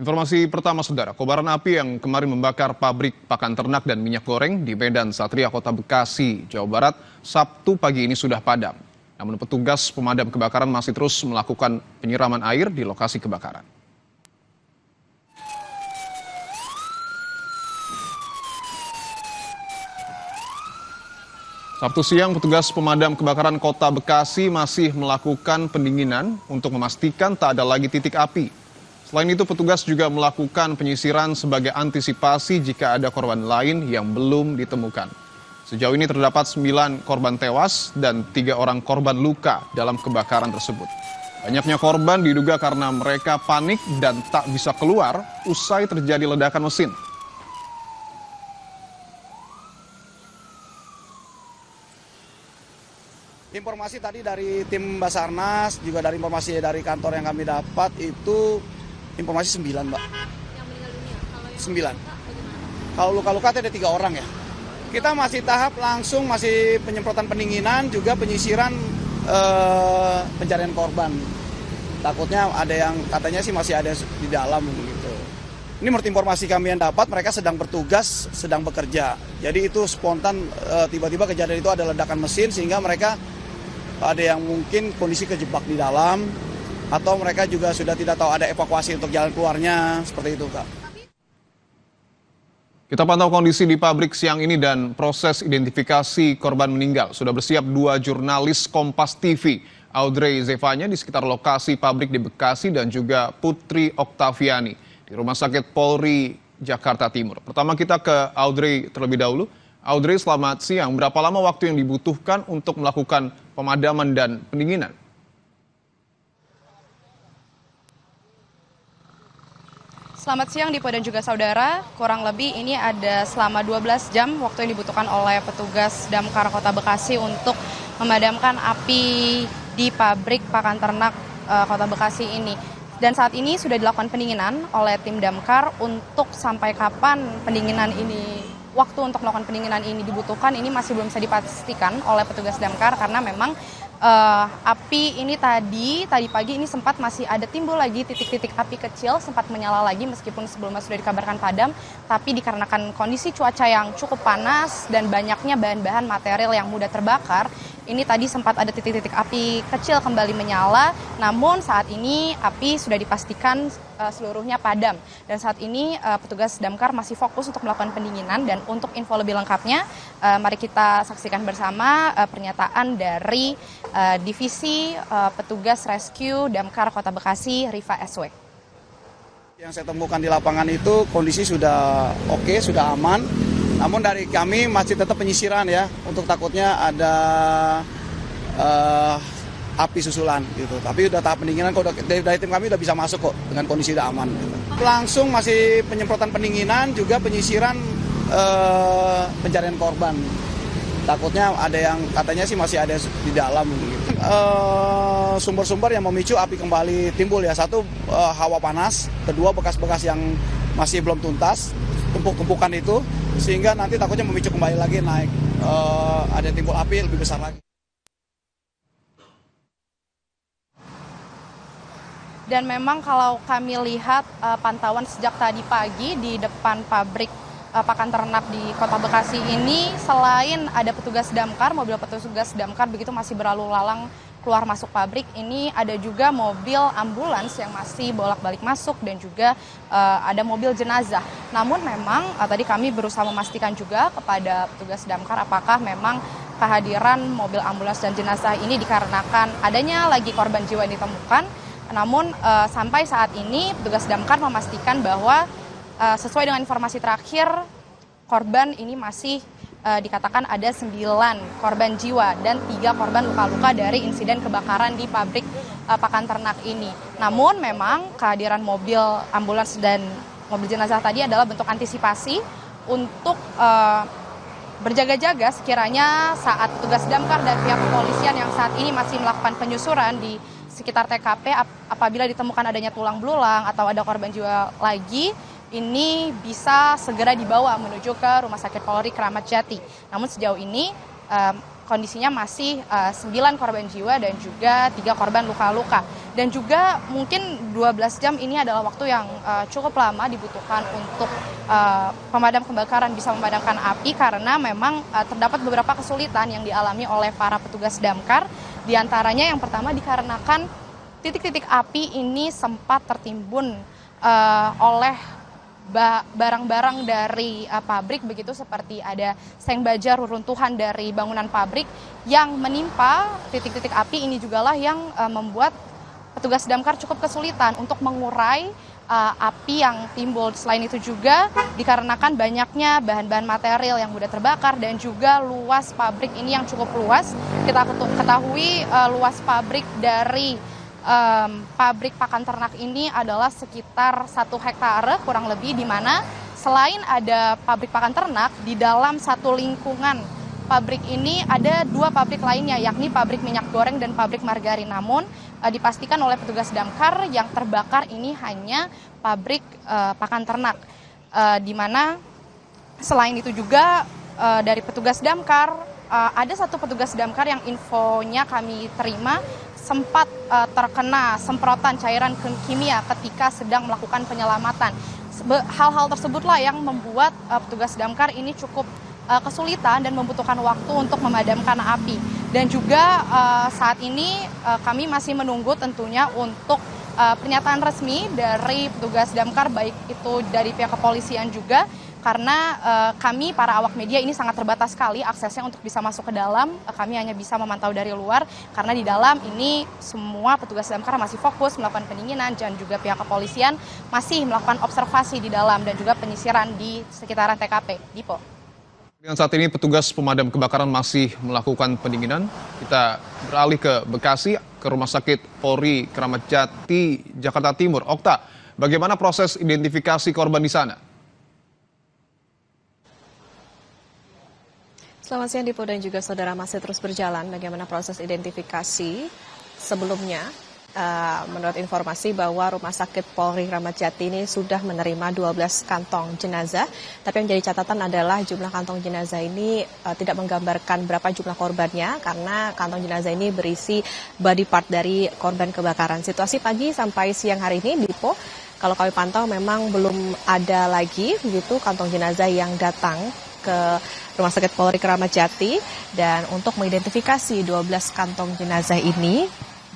Informasi pertama, Saudara, kobaran api yang kemarin membakar pabrik pakan ternak dan minyak goreng di Medan Satria, Kota Bekasi, Jawa Barat, Sabtu pagi ini sudah padam. Namun petugas pemadam kebakaran masih terus melakukan penyiraman air di lokasi kebakaran. Sabtu siang, petugas pemadam kebakaran Kota Bekasi masih melakukan pendinginan untuk memastikan tak ada lagi titik api. Selain itu, petugas juga melakukan penyisiran sebagai antisipasi jika ada korban lain yang belum ditemukan. Sejauh ini terdapat 9 korban tewas dan 3 orang korban luka dalam kebakaran tersebut. Banyaknya korban diduga karena mereka panik dan tak bisa keluar usai terjadi ledakan mesin. Informasi tadi dari tim Basarnas, juga dari informasi dari kantor yang kami dapat itu informasi 9, Mbak. Yang meninggal dunia? Kalau 9. Kalau luka-luka ada 3 orang ya. Kita masih tahap langsung, masih penyemprotan pendinginan, juga penyisiran pencarian korban. Takutnya ada yang katanya sih masih ada di dalam gitu. Ini menurut informasi kami yang dapat, mereka sedang bertugas, sedang bekerja. Jadi itu spontan, tiba-tiba kejadian itu ada ledakan mesin sehingga mereka ada yang mungkin kondisi kejebak di dalam, atau mereka juga sudah tidak tahu ada evakuasi untuk jalan keluarnya, seperti itu, Kak. Kita pantau kondisi di pabrik siang ini dan proses identifikasi korban meninggal. Sudah bersiap 2 jurnalis Kompas TV, Audrey Zevanya di sekitar lokasi pabrik di Bekasi dan juga Putri Oktaviani di Rumah Sakit Polri Jakarta Timur. Pertama kita ke Audrey terlebih dahulu. Audrey, selamat siang. Berapa lama waktu yang dibutuhkan untuk melakukan pemadaman dan pendinginan? Selamat siang Dipo dan juga saudara, kurang lebih ini ada selama 12 jam waktu yang dibutuhkan oleh petugas Damkar Kota Bekasi untuk memadamkan api di pabrik pakan ternak Kota Bekasi ini. Dan saat ini sudah dilakukan pendinginan oleh tim Damkar. Untuk sampai kapan pendinginan ini, waktu untuk melakukan pendinginan ini dibutuhkan, ini masih belum bisa dipastikan oleh petugas Damkar karena memang api ini tadi pagi ini sempat masih ada timbul lagi titik-titik api kecil, sempat menyala lagi meskipun sebelumnya sudah dikabarkan padam, tapi dikarenakan kondisi cuaca yang cukup panas dan banyaknya bahan-bahan material yang mudah terbakar, ini tadi sempat ada titik-titik api kecil kembali menyala, namun saat ini api sudah dipastikan seluruhnya padam. Dan saat ini petugas Damkar masih fokus untuk melakukan pendinginan, dan untuk info lebih lengkapnya mari kita saksikan bersama pernyataan dari Divisi Petugas Rescue Damkar Kota Bekasi, Rifa SW. Yang saya temukan di lapangan itu kondisi sudah oke, sudah aman. Namun dari kami masih tetap penyisiran ya, untuk takutnya ada api susulan gitu. Tapi udah tahap pendinginan kok, dari tim kami udah bisa masuk kok dengan kondisi udah aman. Gitu. Langsung masih penyemprotan pendinginan, juga penyisiran pencarian korban. Takutnya ada yang katanya sih masih ada di dalam. Gitu. Sumber-sumber yang memicu api kembali timbul ya, satu hawa panas, kedua bekas-bekas yang masih belum tuntas, tumpuk-tumpukan itu, sehingga nanti takutnya memicu kembali lagi naik, ada timbul api lebih besar lagi. Dan memang kalau kami lihat pantauan sejak tadi pagi di depan pabrik pakan ternak di Kota Bekasi ini, selain ada petugas damkar, mobil petugas damkar begitu masih berlalu lalang keluar masuk pabrik, ini ada juga mobil ambulans yang masih bolak-balik masuk dan juga ada mobil jenazah. Namun memang tadi kami berusaha memastikan juga kepada petugas damkar apakah memang kehadiran mobil ambulans dan jenazah ini dikarenakan adanya lagi korban jiwa yang ditemukan. Namun sampai saat ini petugas damkar memastikan bahwa sesuai dengan informasi terakhir, korban ini masih dikatakan ada 9 korban jiwa dan 3 korban luka-luka dari insiden kebakaran di pabrik pakan ternak ini. Namun memang kehadiran mobil ambulans dan mobil jenazah tadi adalah bentuk antisipasi untuk berjaga-jaga sekiranya saat petugas damkar dan pihak kepolisian yang saat ini masih melakukan penyusuran di sekitar TKP apabila ditemukan adanya tulang belulang atau ada korban jiwa lagi, ini bisa segera dibawa menuju ke Rumah Sakit Polri Kramat Jati. Namun sejauh ini kondisinya masih 9 korban jiwa dan juga 3 korban luka-luka. Dan juga mungkin 12 jam ini adalah waktu yang cukup lama dibutuhkan untuk pemadam kebakaran bisa memadamkan api, karena memang terdapat beberapa kesulitan yang dialami oleh para petugas damkar. Di antaranya yang pertama dikarenakan titik-titik api ini sempat tertimbun oleh barang-barang dari pabrik, begitu seperti ada seng baja, reruntuhan dari bangunan pabrik yang menimpa titik-titik api ini jugalah yang membuat petugas damkar cukup kesulitan untuk mengurai api yang timbul. Selain itu juga dikarenakan banyaknya bahan-bahan material yang mudah terbakar dan juga luas pabrik ini yang cukup luas. Kita ketahui luas pabrik dari pabrik pakan ternak ini adalah sekitar 1 hektare kurang lebih, di mana selain ada pabrik pakan ternak, di dalam satu lingkungan pabrik ini ada 2 pabrik lainnya, yakni pabrik minyak goreng dan pabrik margarin. Namun dipastikan oleh petugas damkar yang terbakar ini hanya pabrik pakan ternak, di mana selain itu juga dari petugas damkar ada 1 petugas damkar yang infonya kami terima sempat terkena semprotan cairan kimia ketika sedang melakukan penyelamatan. Hal-hal tersebutlah yang membuat petugas damkar ini cukup kesulitan dan membutuhkan waktu untuk memadamkan api. Dan juga saat ini kami masih menunggu tentunya untuk pernyataan resmi dari petugas damkar, baik itu dari pihak kepolisian juga, karena kami para awak media ini sangat terbatas sekali aksesnya untuk bisa masuk ke dalam. Kami hanya bisa memantau dari luar, karena di dalam ini semua petugas damkar masih fokus melakukan pendinginan, dan juga pihak kepolisian masih melakukan observasi di dalam dan juga penyisiran di sekitaran TKP. Dipo. Dengan saat ini petugas pemadam kebakaran masih melakukan pendinginan. Kita beralih ke Bekasi, ke Rumah Sakit Polri Kramat Jati, Jakarta Timur. Okta, bagaimana proses identifikasi korban di sana? Selamat siang Dipo dan juga saudara, masih terus berjalan bagaimana proses identifikasi. Sebelumnya, menurut informasi bahwa Rumah Sakit Polri Kramat Jati ini sudah menerima 12 kantong jenazah. Tapi yang jadi catatan adalah jumlah kantong jenazah ini tidak menggambarkan berapa jumlah korbannya, karena kantong jenazah ini berisi body part dari korban kebakaran. Situasi pagi sampai siang hari ini, Dipo, kalau kami pantau memang belum ada lagi begitu kantong jenazah yang datang ke Rumah Sakit Polri Kramat Jati. Dan untuk mengidentifikasi 12 kantong jenazah ini,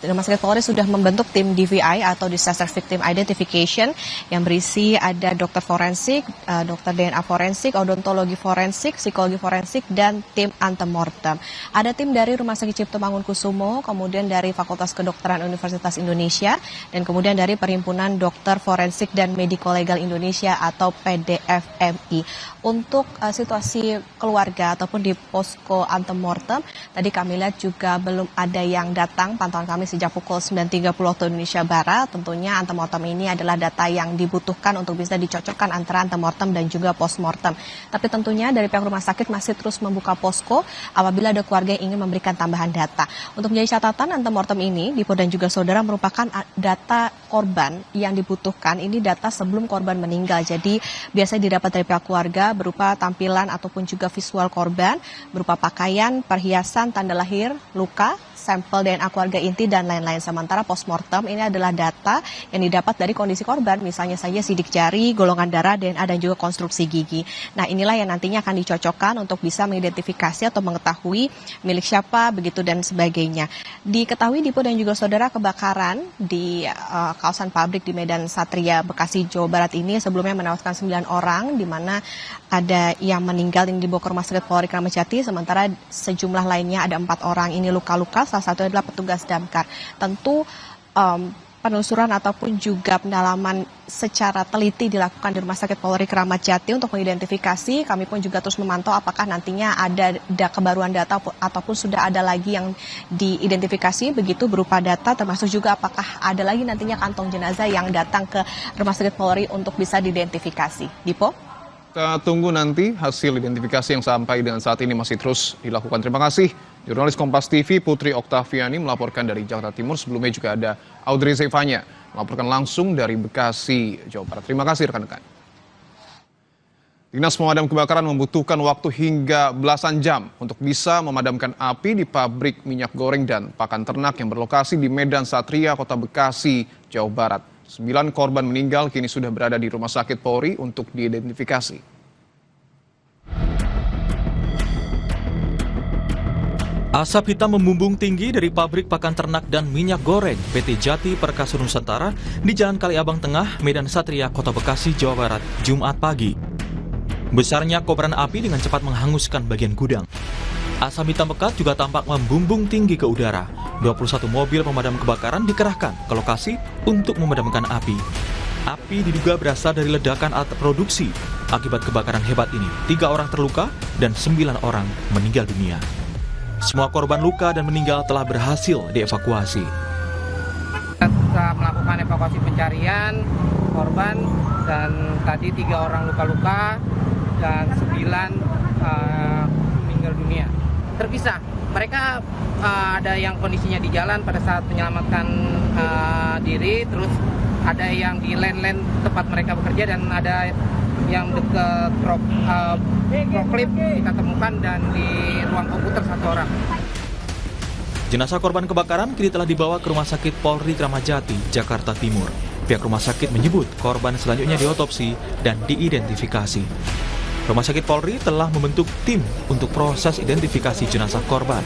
Rumah Sakit Polri sudah membentuk tim DVI atau Disaster Victim Identification yang berisi ada dokter forensik, dokter DNA forensik, odontologi forensik, psikologi forensik, dan tim antemortem. Ada tim dari Rumah Sakit Cipto Mangunkusumo, kemudian dari Fakultas Kedokteran Universitas Indonesia, dan kemudian dari Perhimpunan Dokter Forensik dan Mediko Legal Indonesia atau PDFMI. Untuk situasi keluarga ataupun di posko antemortem, tadi kami lihat juga belum ada yang datang. Pantauan kami sejak pukul 9.30 waktu Indonesia Barat. Tentunya antemortem ini adalah data yang dibutuhkan untuk bisa dicocokkan antara antemortem dan juga postmortem. Tapi tentunya dari pihak rumah sakit masih terus membuka posko apabila ada keluarga yang ingin memberikan tambahan data. Untuk menjadi catatan, antemortem ini, Dipo dan juga saudara, merupakan data korban yang dibutuhkan. Ini data sebelum korban meninggal. Jadi biasanya didapat dari pihak keluarga berupa tampilan ataupun juga visual korban, berupa pakaian, perhiasan, tanda lahir, luka, sampel DNA keluarga inti, dan lain-lain. Sementara postmortem ini adalah data yang didapat dari kondisi korban, misalnya saja sidik jari, golongan darah, DNA, dan juga konstruksi gigi. Nah, inilah yang nantinya akan dicocokkan untuk bisa mengidentifikasi atau mengetahui milik siapa, begitu dan sebagainya. Diketahui Dipo dan juga saudara, kebakaran di kawasan pabrik di Medan Satria, Bekasi, Jawa Barat ini sebelumnya menewaskan 9 orang, di mana ada yang meninggal yang dibawa ke Rumah Sakit Polri Kramat Jati, sementara sejumlah lainnya ada 4 orang ini luka-luka, salah satu adalah petugas damkar. Tentu penelusuran ataupun juga pendalaman secara teliti dilakukan di Rumah Sakit Polri Kramat Jati untuk mengidentifikasi. Kami pun juga terus memantau apakah nantinya ada kebaruan data ataupun sudah ada lagi yang diidentifikasi begitu berupa data, termasuk juga apakah ada lagi nantinya kantong jenazah yang datang ke Rumah Sakit Polri untuk bisa diidentifikasi. Dipo? Kita tunggu nanti hasil identifikasi yang sampai dengan saat ini masih terus dilakukan. Terima kasih jurnalis Kompas TV Putri Oktaviani melaporkan dari Jakarta Timur. Sebelumnya juga ada Audrey Zevanya melaporkan langsung dari Bekasi, Jawa Barat. Terima kasih rekan-rekan. Dinas Pemadam Kebakaran membutuhkan waktu hingga belasan jam untuk bisa memadamkan api di pabrik minyak goreng dan pakan ternak yang berlokasi di Medan Satria, Kota Bekasi, Jawa Barat. 9 korban meninggal kini sudah berada di Rumah Sakit Polri untuk diidentifikasi. Asap hitam membumbung tinggi dari pabrik pakan ternak dan minyak goreng PT Jati Perkasa Nusantara di Jalan Kaliabang Tengah, Medan Satria, Kota Bekasi, Jawa Barat, Jumat pagi. Besarnya kobaran api dengan cepat menghanguskan bagian gudang. Asap hitam pekat juga tampak membumbung tinggi ke udara. 21 mobil pemadam kebakaran dikerahkan ke lokasi untuk memadamkan api. Api diduga berasal dari ledakan alat produksi. Akibat kebakaran hebat ini, 3 orang terluka dan 9 orang meninggal dunia. Semua korban luka dan meninggal telah berhasil dievakuasi. Kita melakukan evakuasi pencarian korban dan tadi 3 orang luka-luka dan 9 meninggal dunia. Terpisah, mereka ada yang kondisinya di jalan pada saat menyelamatkan diri, terus ada yang di line tempat mereka bekerja dan ada yang dekat forklift kita temukan dan di ruang komputer 1 orang. Jenazah korban kebakaran kini telah dibawa ke Rumah Sakit Polri Kramat Jati, Jakarta Timur. Pihak rumah sakit menyebut korban selanjutnya diotopsi dan diidentifikasi. Rumah Sakit Polri telah membentuk tim untuk proses identifikasi jenazah korban.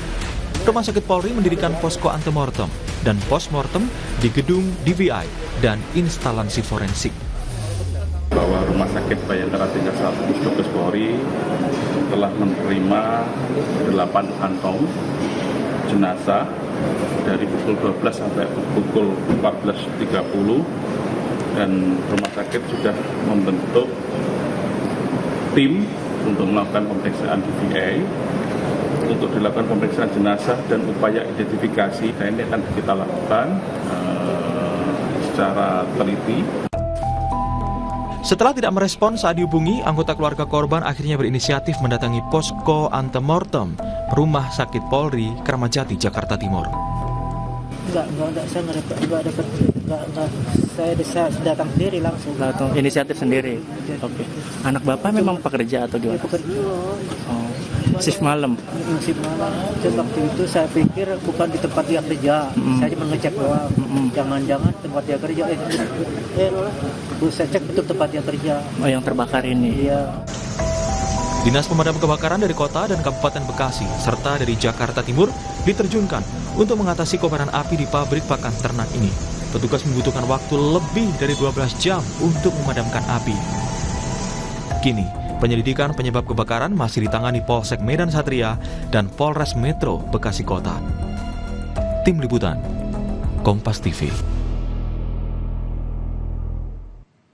Rumah Sakit Polri mendirikan posko antemortem dan postmortem di gedung DVI dan instalasi forensik. Bahwa Rumah Sakit Bayangkara 31 Puskesmas Polri telah menerima 8 kantong jenazah dari pukul 12 sampai pukul 14.30 dan rumah sakit sudah membentuk tim untuk melakukan pemeriksaan DVI untuk dilakukan pemeriksaan jenazah dan upaya identifikasi. Nah, ini akan kita lakukan secara teliti. Setelah tidak merespon saat dihubungi, anggota keluarga korban akhirnya berinisiatif mendatangi posko antemortem Rumah Sakit Polri Kramat Jati, Jakarta Timur. Saya datang sendiri langsung. Inisiatif sendiri. Oke. Anak bapak memang pekerja atau gimana? Pekerja. Oh. Shift malam. Shift malam. Waktu itu saya pikir bukan di tempat dia kerja. Saya cuma ngecek doang. Jangan-jangan tempat dia kerja. Saya cek betul tempat dia kerja. Oh, yang terbakar ini. Iya. Dinas Pemadam Kebakaran dari Kota dan Kabupaten Bekasi serta dari Jakarta Timur diterjunkan untuk mengatasi kobaran api di pabrik pakan ternak ini. Petugas membutuhkan waktu lebih dari 12 jam untuk memadamkan api. Kini, penyelidikan penyebab kebakaran masih ditangani Polsek Medan Satria dan Polres Metro Bekasi Kota. Tim Liputan, Kompas TV.